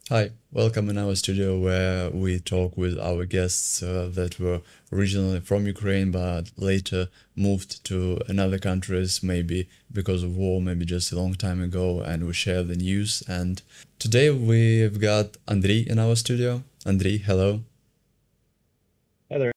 Hi, welcome in our studio where we talk with our guests that were originally from Ukraine but later moved to another countries, maybe because of war, maybe just a long time ago, and we share the news. And today we've got Andrii in our studio. Andrii, hello. Hi there.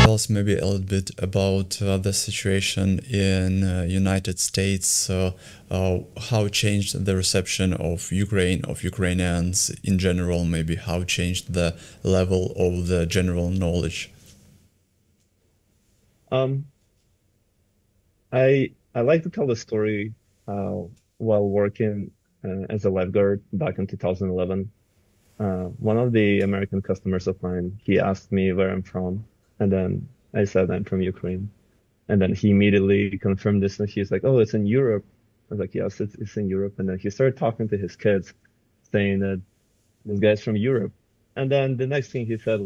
Tell us maybe a little bit about the situation in United States, how changed the reception of Ukraine, of Ukrainians in general, maybe how changed the level of the general knowledge. Um, I like to tell the story while working as a lifeguard back in 2011. One of the American customers of mine, he asked me where I'm from, and then I said I'm from Ukraine, and then he immediately confirmed this, and he's like, "Oh, it's in Europe." I was like, "Yes, it's in Europe." And then he started talking to his kids, saying that this guy's from Europe. And then the next thing he said,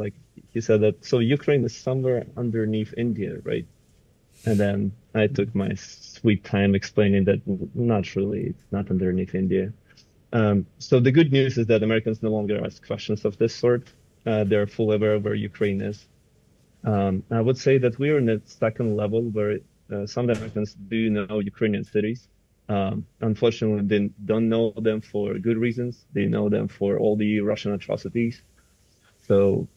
he said that so Ukraine is somewhere underneath India, right? And then I took my sweet time explaining that not really, it's not underneath India. So the good news is that Americans no longer ask questions of this sort. They're fully aware of where Ukraine is. I would say that we are in a second level where some Americans do know Ukrainian cities. Unfortunately, they don't know them for good reasons. They know them for all the Russian atrocities. So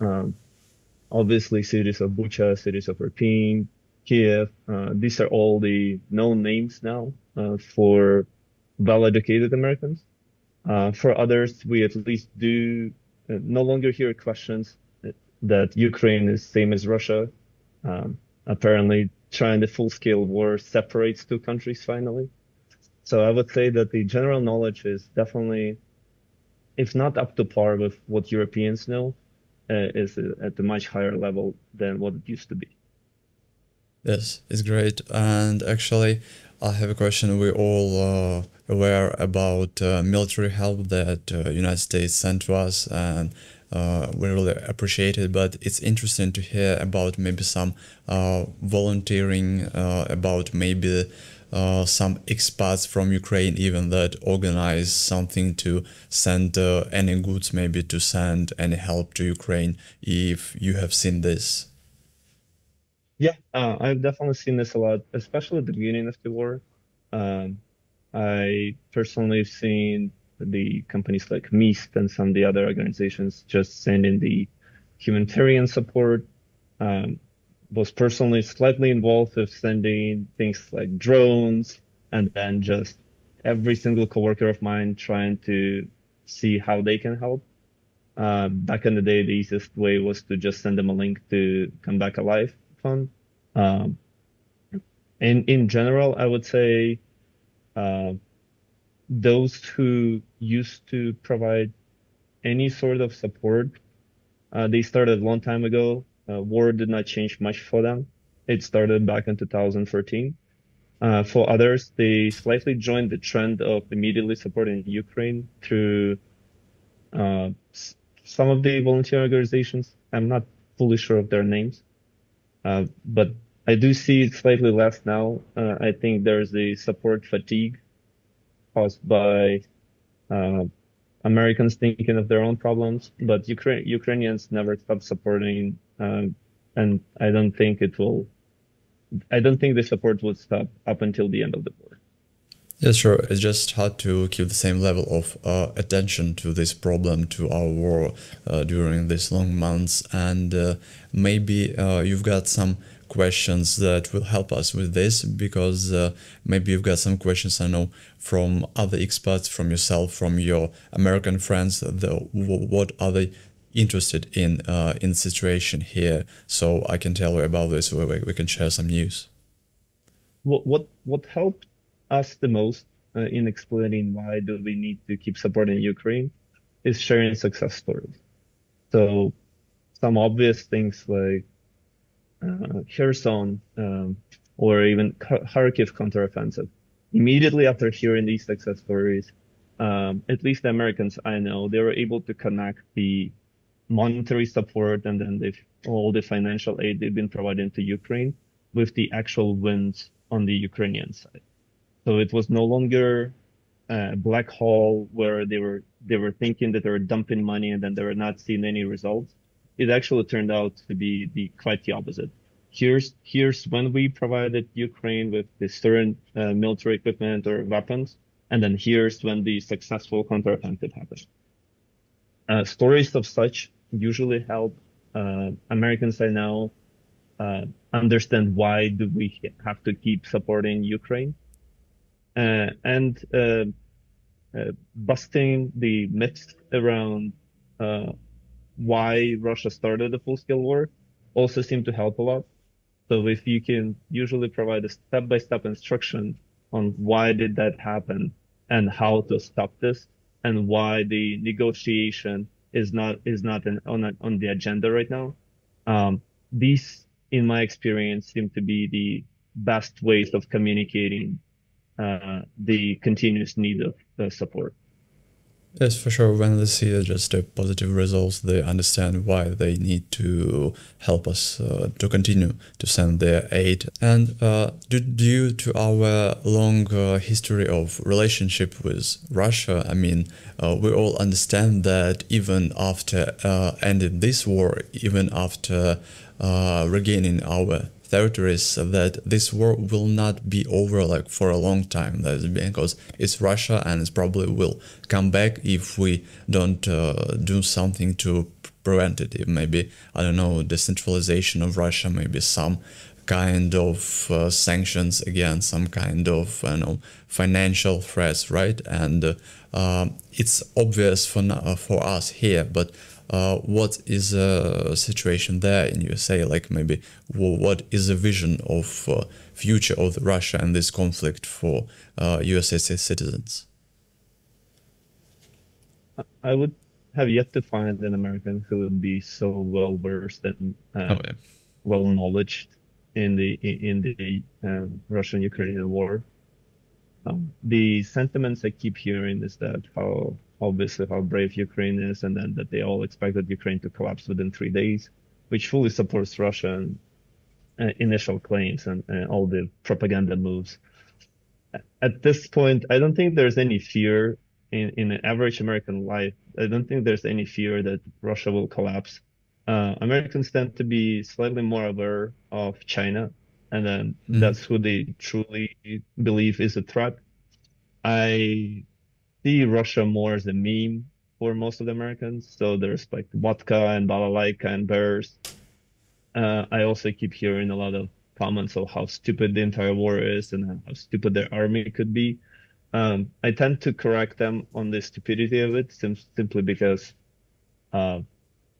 obviously, cities of Bucha, cities of Irpin, Kiev, these are all the known names now for well-educated Americans. For others, we at least do no longer hear questions that Ukraine is same as Russia. Apparently, trying the full-scale war separates two countries finally. So I would say that the general knowledge is definitely, if not up to par with what Europeans know, is at a much higher level than what it used to be. Yes, it's great. And actually, I have a question. We're all aware about military help that United States sent to us, and we really appreciate it. But it's interesting to hear about maybe some volunteering, about maybe some expats from Ukraine even that organize something to send any goods, maybe to send any help to Ukraine, if you have seen this. Yeah, I've definitely seen this a lot, especially at the beginning of the war. Um, I personally have seen the companies like MIST and some of the other organizations just sending the humanitarian support. Um, was personally slightly involved with sending things like drones, and then just every single coworker of mine trying to see how they can help. Back in the day, the easiest way was to just send them a link to Come Back Alive fund. Um, in general, I would say uh, those who used to provide any sort of support, they started a long time ago. War did not change much for them. It started back in 2014. For others, they slightly joined the trend of immediately supporting Ukraine through uh, some of the volunteer organizations. I'm not fully sure of their names, but I do see it slightly less now. I think there's a support fatigue caused by uh, Americans thinking of their own problems, but Ukrainians never stop supporting, and I don't think it will. I don't think the support will stop up until the end of the war. Yeah, sure. It's just hard to keep the same level of attention to this problem, to our war during these long months. And maybe you've got some questions that will help us with this, because maybe you've got some questions, I know, from other experts, from yourself, from your American friends. What are the interested in the situation here, so I can tell you about this. We can share some news. What helped us the most in explaining why do we need to keep supporting Ukraine is sharing success stories. So some obvious things like Kherson or even Kharkiv counteroffensive. Immediately after hearing these success stories, at least the Americans I know, they were able to connect the monetary support and then all the financial aid they've been providing to Ukraine with the actual wins on the Ukrainian side. So it was no longer a black hole where they were thinking that they were dumping money and then they were not seeing any results. It actually turned out to be quite the opposite. Here's when we provided Ukraine with the certain military equipment or weapons, and then here's when the successful counteroffensive happened. Stories of such usually help Americans I know understand why do we have to keep supporting Ukraine and busting the myths around why Russia started the full-scale war also seem to help a lot. So if you can usually provide a step-by-step instruction on why did that happen and how to stop this and why the negotiation is not on the agenda right now, these, in my experience, seem to be the best ways of communicating the continuous need of support. Yes, for sure. When they see just positive results, they understand why they need to help us to continue to send their aid. And due to our long history of relationship with Russia, I mean, we all understand that even after ending this war, even after regaining our territories, that this war will not be over like for a long time. That's because it's Russia and it probably will come back if we don't do something to prevent it. Maybe, I don't know, decentralization of Russia, maybe some kind of sanctions again, some kind of financial threats, right? And it's obvious for us here, but what is the situation there in USA? Like maybe what is the vision of future of Russia and this conflict for USA citizens? I would have yet to find an American who would be so well versed and well knowledged in the Russian-Ukrainian war. The sentiments I keep hearing is that obviously how brave Ukraine is, and then that they all expected Ukraine to collapse within 3 days, which fully supports Russian initial claims and all the propaganda moves. At this point, I don't think there's any fear in an average American life. I don't think there's any fear that Russia will collapse. Americans tend to be slightly more aware of China, and then that's who they truly believe is a threat. I see Russia more as a meme for most of the Americans. So there's like vodka and balalaika and bears. I also keep hearing a lot of comments of how stupid the entire war is and how stupid their army could be. I tend to correct them on the stupidity of it simply because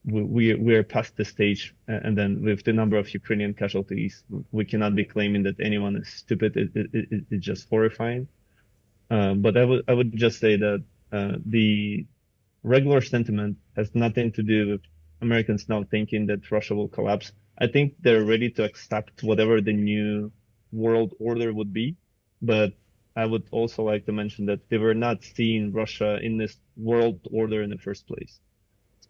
we are past the stage, and then with the number of Ukrainian casualties, we cannot be claiming that anyone is stupid. It's just horrifying. But I would just say that the regular sentiment has nothing to do with Americans now thinking that Russia will collapse. I think they're ready to accept whatever the new world order would be. But I would also like to mention that they were not seeing Russia in this world order in the first place.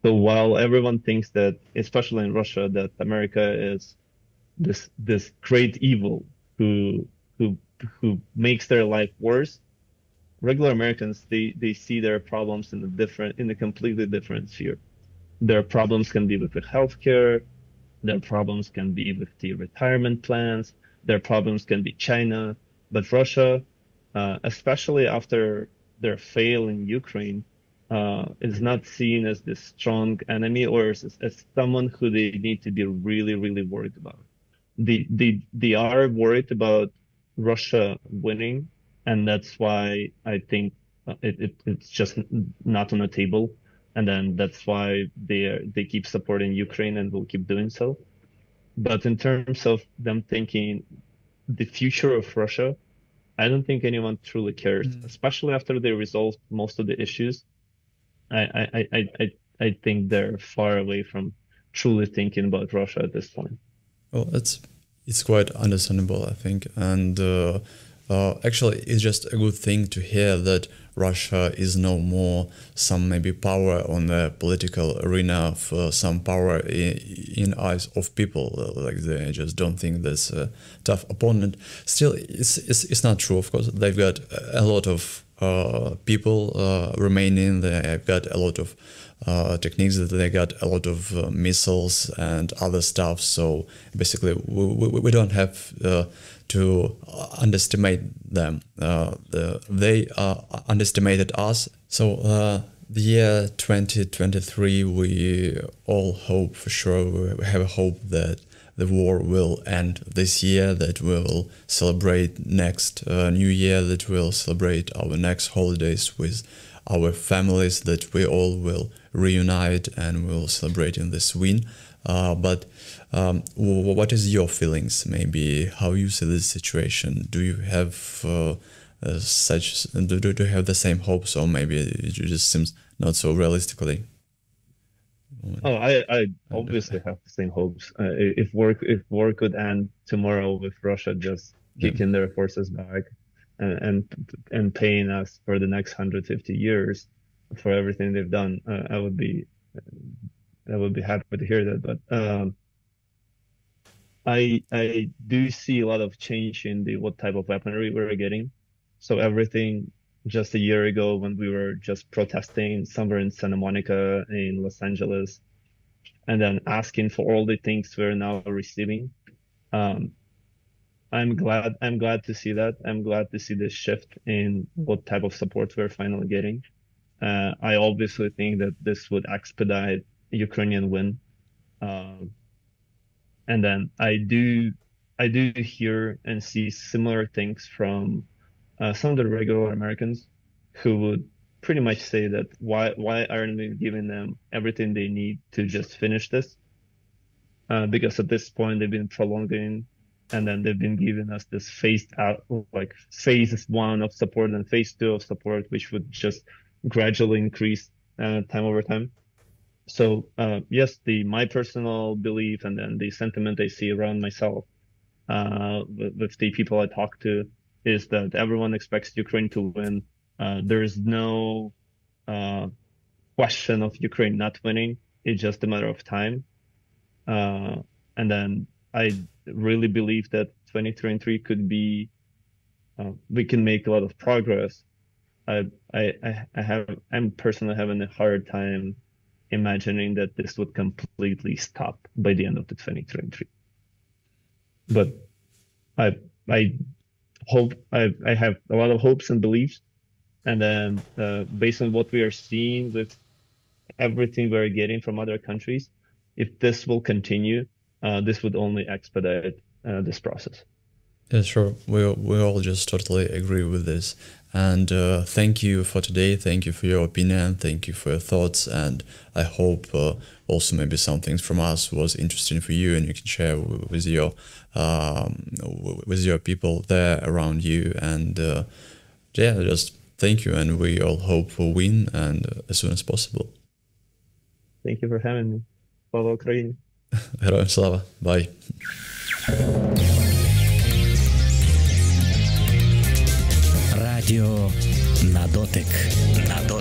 So while everyone thinks that, especially in Russia, that America is this great evil who makes their life worse, regular Americans, they see their problems in a completely different sphere. Their problems can be with the healthcare, their problems can be with the retirement plans, their problems can be China, but Russia, especially after their fail in Ukraine, is not seen as this strong enemy or as someone who they need to be really, really worried about. They are worried about Russia winning, and that's why I think it's just not on the table. and then that's why they keep supporting Ukraine and will keep doing so. But in terms of them thinking the future of Russia, I don't think anyone truly cares, Mm. especially after they resolved most of the issues. I think they're far away from truly thinking about Russia at this point. Well, it's quite understandable, I think, and actually, it's just a good thing to hear that Russia is no more some maybe power on the political arena, for some power in eyes of people. Like they just don't think that's a tough opponent. Still, it's not true. Of course, they've got a lot of people remaining. They've got a lot of techniques, that they got a lot of missiles and other stuff. So basically, we don't have to underestimate them. They underestimated us. So the year 2023, we all hope for sure. We have a hope that the war will end this year, that we will celebrate next New Year, that we'll celebrate our next holidays with our families, that we all will reunite and we'll celebrate in this win. But what is your feelings? Maybe how you see this situation? Do you have such? Do you have the same hopes, or maybe it just seems not so realistically? Oh, I obviously have the same hopes. If war could end tomorrow with Russia just Yeah. kicking their forces back and paying us for the next 150 years for everything they've done, I would be happy to hear that. But I do see a lot of change in the what type of weaponry we're getting. So everything just a year ago when we were just protesting somewhere in Santa Monica in Los Angeles and then asking for all the things we're now receiving. Um, I'm glad to see that. I'm glad to see this shift in what type of support we're finally getting. I obviously think that this would expedite Ukrainian win. Um, and then I do hear and see similar things from some of the regular Americans who would pretty much say that why aren't we giving them everything they need to just finish this? Because at this point they've been prolonging, and then they've been giving us this phased out, like phase one of support and phase two of support, which would just gradually increase time over time. So yes, the my personal belief and then the sentiment I see around myself with the people I talk to is that everyone expects Ukraine to win. There is no question of Ukraine not winning. It's just a matter of time. And then I really believe that 2023 could be, we can make a lot of progress. I'm personally having a hard time imagining that this would completely stop by the end of the 2023. But I hope I have a lot of hopes and beliefs, and then based on what we are seeing with everything we're getting from other countries, if this will continue, this would only expedite this process. Yeah, sure. We all just totally agree with this. And thank you for today. Thank you for your opinion. Thank you for your thoughts. And I hope also maybe some things from us was interesting for you, and you can share with your people there around you. And yeah, just thank you. And we all hope for win and as soon as possible. Thank you for having me. Slava Ukraini. Героям слава. Bye. Радіо на дотик. На дотик.